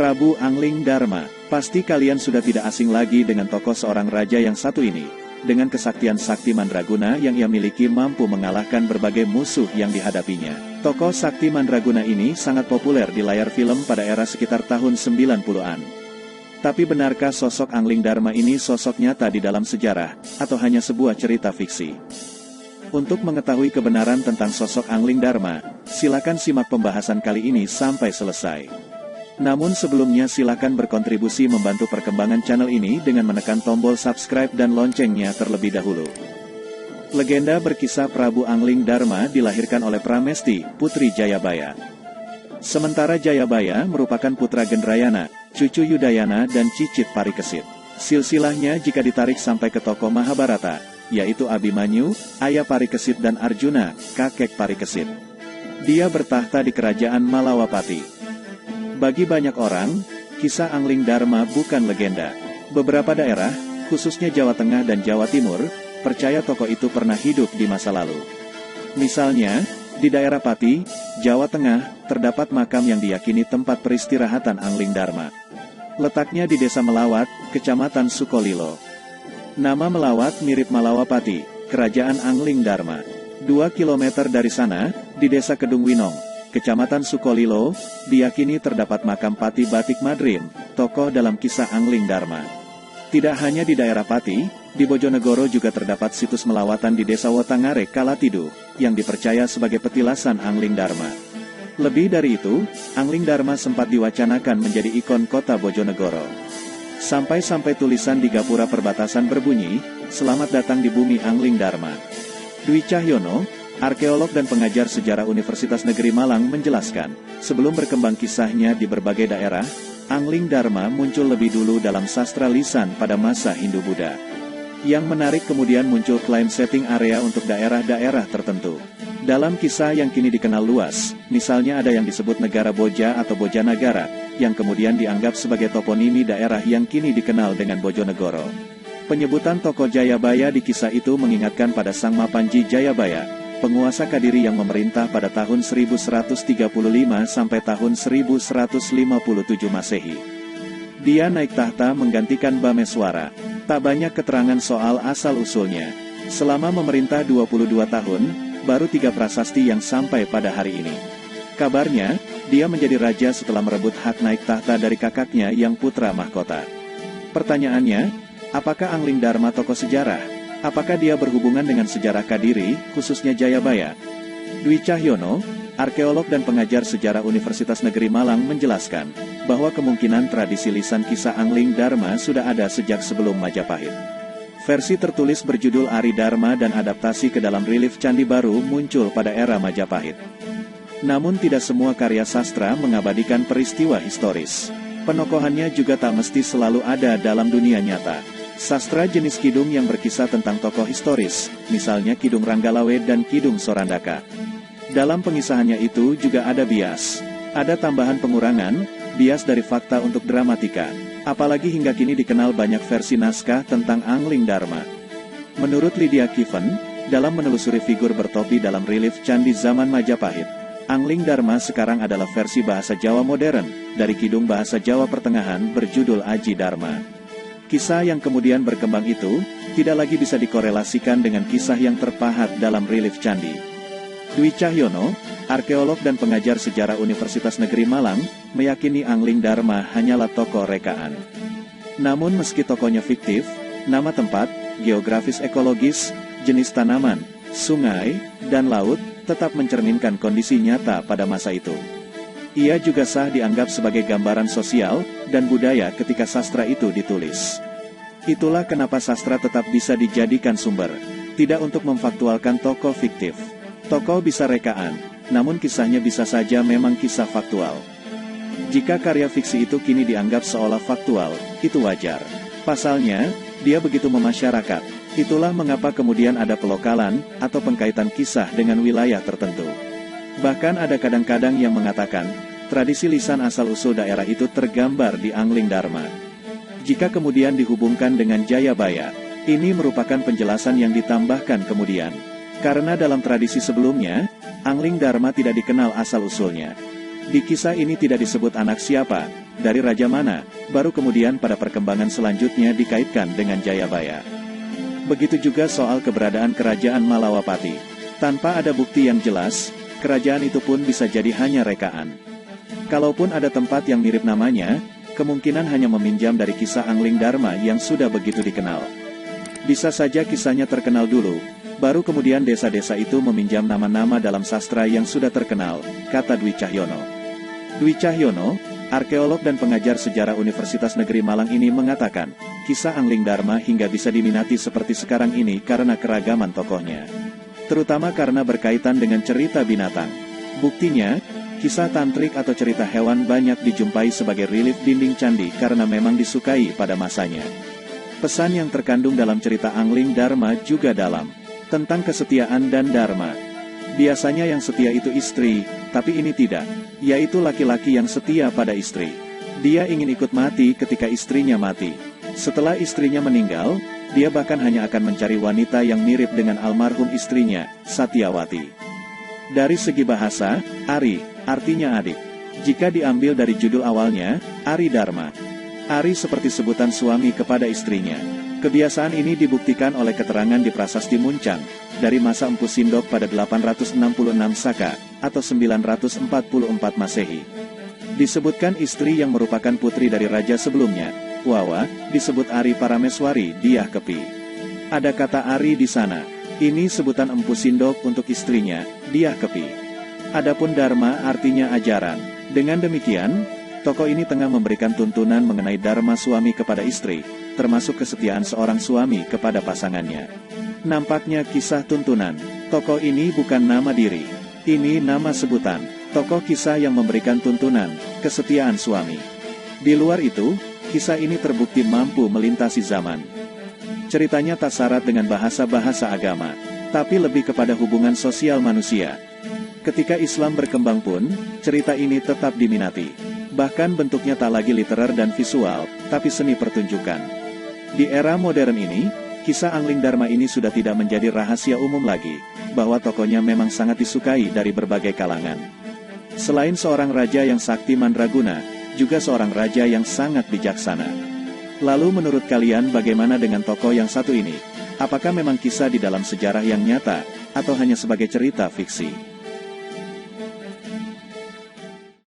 Prabu Angling Darma. Pasti kalian sudah tidak asing lagi dengan tokoh seorang raja yang satu ini. Dengan kesaktian sakti mandraguna yang ia miliki mampu mengalahkan berbagai musuh yang dihadapinya. Tokoh sakti mandraguna ini sangat populer di layar film pada era sekitar tahun 90-an. Tapi benarkah sosok Angling Darma ini sosok nyata di dalam sejarah, atau hanya sebuah cerita fiksi? Untuk mengetahui kebenaran tentang sosok Angling Darma, silakan simak pembahasan kali ini sampai selesai. Namun sebelumnya silakan berkontribusi membantu perkembangan channel ini dengan menekan tombol subscribe dan loncengnya terlebih dahulu. Legenda berkisah Prabu Angling Darma dilahirkan oleh Pramesti, putri Jayabaya. Sementara Jayabaya merupakan putra Gendrayana, cucu Yudayana dan cicit Parikesit. Silsilahnya jika ditarik sampai ke tokoh Mahabharata, yaitu Abimanyu, ayah Parikesit dan Arjuna, kakek Parikesit. Dia bertahta di kerajaan Malawapati. Bagi banyak orang, kisah Angling Darma bukan legenda. Beberapa daerah, khususnya Jawa Tengah dan Jawa Timur, percaya tokoh itu pernah hidup di masa lalu. Misalnya, di daerah Pati, Jawa Tengah, terdapat makam yang diyakini tempat peristirahatan Angling Darma. Letaknya di Desa Melawat, Kecamatan Sukolilo. Nama Melawat mirip Malawapati, kerajaan Angling Darma. 2 km dari sana, di Desa Kedung Winong, Kecamatan Sukolilo, diyakini terdapat makam Pati Batik Madrim, tokoh dalam kisah Angling Darma. Tidak hanya di daerah Pati, di Bojonegoro juga terdapat situs melawatan di Desa Wotangare Kalatidu, yang dipercaya sebagai petilasan Angling Darma. Lebih dari itu, Angling Darma sempat diwacanakan menjadi ikon kota Bojonegoro. Sampai-sampai tulisan di gapura perbatasan berbunyi, "Selamat datang di bumi Angling Darma." Dwi Cahyono, arkeolog dan pengajar sejarah Universitas Negeri Malang menjelaskan, sebelum berkembang kisahnya di berbagai daerah, Angling Darma muncul lebih dulu dalam sastra lisan pada masa Hindu-Buddha. Yang menarik kemudian muncul klaim setting area untuk daerah-daerah tertentu. Dalam kisah yang kini dikenal luas, misalnya ada yang disebut Negara Boja atau Bojanagara, yang kemudian dianggap sebagai toponimi daerah yang kini dikenal dengan Bojonegoro. Penyebutan tokoh Jayabaya di kisah itu mengingatkan pada Sang Mapanji Jayabaya, penguasa Kadiri yang memerintah pada tahun 1135 sampai tahun 1157 Masehi. Dia naik tahta menggantikan Bameswara. Tak banyak keterangan soal asal-usulnya. Selama memerintah 22 tahun, baru 3 prasasti yang sampai pada hari ini. Kabarnya, dia menjadi raja setelah merebut hak naik tahta dari kakaknya yang putra mahkota. Pertanyaannya, apakah Angling Darma tokoh sejarah? Apakah dia berhubungan dengan sejarah Kadiri, khususnya Jayabaya? Dwi Cahyono, arkeolog dan pengajar sejarah Universitas Negeri Malang menjelaskan, bahwa kemungkinan tradisi lisan kisah Angling Darma sudah ada sejak sebelum Majapahit. Versi tertulis berjudul Ari Darma dan adaptasi ke dalam relief Candi Baru muncul pada era Majapahit. Namun tidak semua karya sastra mengabadikan peristiwa historis. Penokohannya juga tak mesti selalu ada dalam dunia nyata. Sastra jenis kidung yang berkisah tentang tokoh historis, misalnya Kidung Ranggalawe dan Kidung Sorandaka. Dalam pengisahannya itu juga ada bias. Ada tambahan pengurangan, bias dari fakta untuk dramatika. Apalagi hingga kini dikenal banyak versi naskah tentang Angling Darma. Menurut Lydia Kiven, dalam menelusuri figur bertopi dalam relief candi zaman Majapahit, Angling Darma sekarang adalah versi bahasa Jawa modern, dari kidung bahasa Jawa pertengahan berjudul Aji Darma. Kisah yang kemudian berkembang itu, tidak lagi bisa dikorelasikan dengan kisah yang terpahat dalam relief candi. Dwi Cahyono, arkeolog dan pengajar sejarah Universitas Negeri Malang, meyakini Angling Darma hanyalah tokoh rekaan. Namun meski tokohnya fiktif, nama tempat, geografis ekologis, jenis tanaman, sungai, dan laut, tetap mencerminkan kondisi nyata pada masa itu. Ia juga sah dianggap sebagai gambaran sosial dan budaya ketika sastra itu ditulis. Itulah kenapa sastra tetap bisa dijadikan sumber, tidak untuk memfaktualkan tokoh fiktif. Tokoh bisa rekaan, namun kisahnya bisa saja memang kisah faktual. Jika karya fiksi itu kini dianggap seolah faktual, itu wajar. Pasalnya, dia begitu memasyarakat. Itulah mengapa kemudian ada pelokalan atau pengkaitan kisah dengan wilayah tertentu. Bahkan ada kadang-kadang yang mengatakan, tradisi lisan asal-usul daerah itu tergambar di Angling Darma. Jika kemudian dihubungkan dengan Jayabaya, ini merupakan penjelasan yang ditambahkan kemudian. Karena dalam tradisi sebelumnya, Angling Darma tidak dikenal asal-usulnya. Di kisah ini tidak disebut anak siapa, dari raja mana, baru kemudian pada perkembangan selanjutnya dikaitkan dengan Jayabaya. Begitu juga soal keberadaan kerajaan Malawapati. Tanpa ada bukti yang jelas, kerajaan itu pun bisa jadi hanya rekaan. Kalaupun ada tempat yang mirip namanya, kemungkinan hanya meminjam dari kisah Angling Dharma yang sudah begitu dikenal. Bisa saja kisahnya terkenal dulu, baru kemudian desa-desa itu meminjam nama-nama dalam sastra yang sudah terkenal, kata Dwi Cahyono. Dwi Cahyono, arkeolog dan pengajar sejarah Universitas Negeri Malang ini mengatakan, kisah Angling Dharma hingga bisa diminati seperti sekarang ini karena keragaman tokohnya. Terutama karena berkaitan dengan cerita binatang. Buktinya, kisah tantrik atau cerita hewan banyak dijumpai sebagai relief dinding candi karena memang disukai pada masanya. Pesan yang terkandung dalam cerita Angling Dharma juga dalam, tentang kesetiaan dan dharma. Biasanya yang setia itu istri, tapi ini tidak, yaitu laki-laki yang setia pada istri. Dia ingin ikut mati ketika istrinya mati. Setelah istrinya meninggal, dia bahkan hanya akan mencari wanita yang mirip dengan almarhum istrinya, Satyawati. Dari segi bahasa, Ari, artinya adik. Jika diambil dari judul awalnya, Ari Dharma. Ari seperti sebutan suami kepada istrinya. Kebiasaan ini dibuktikan oleh keterangan di Prasasti Muncang, dari masa Empu Sindok pada 866 Saka, atau 944 Masehi. Disebutkan istri yang merupakan putri dari raja sebelumnya, Wawa, disebut Ari Parameswari, Diah Kepi. Ada kata Ari di sana, ini sebutan Empu Sindok untuk istrinya, Diah Kepi. Adapun Dharma artinya ajaran. Dengan demikian, tokoh ini tengah memberikan tuntunan mengenai dharma suami kepada istri, termasuk kesetiaan seorang suami kepada pasangannya. Nampaknya kisah tuntunan, tokoh ini bukan nama diri. Ini nama sebutan, tokoh kisah yang memberikan tuntunan, kesetiaan suami. Di luar itu, kisah ini terbukti mampu melintasi zaman. Ceritanya tak syarat dengan bahasa-bahasa agama, tapi lebih kepada hubungan sosial manusia. Ketika Islam berkembang pun, cerita ini tetap diminati. Bahkan bentuknya tak lagi literer dan visual, tapi seni pertunjukan. Di era modern ini, kisah Angling Dharma ini sudah tidak menjadi rahasia umum lagi, bahwa tokohnya memang sangat disukai dari berbagai kalangan. Selain seorang raja yang sakti mandraguna, juga seorang raja yang sangat bijaksana. Lalu menurut kalian bagaimana dengan tokoh yang satu ini? Apakah memang kisah di dalam sejarah yang nyata, atau hanya sebagai cerita fiksi?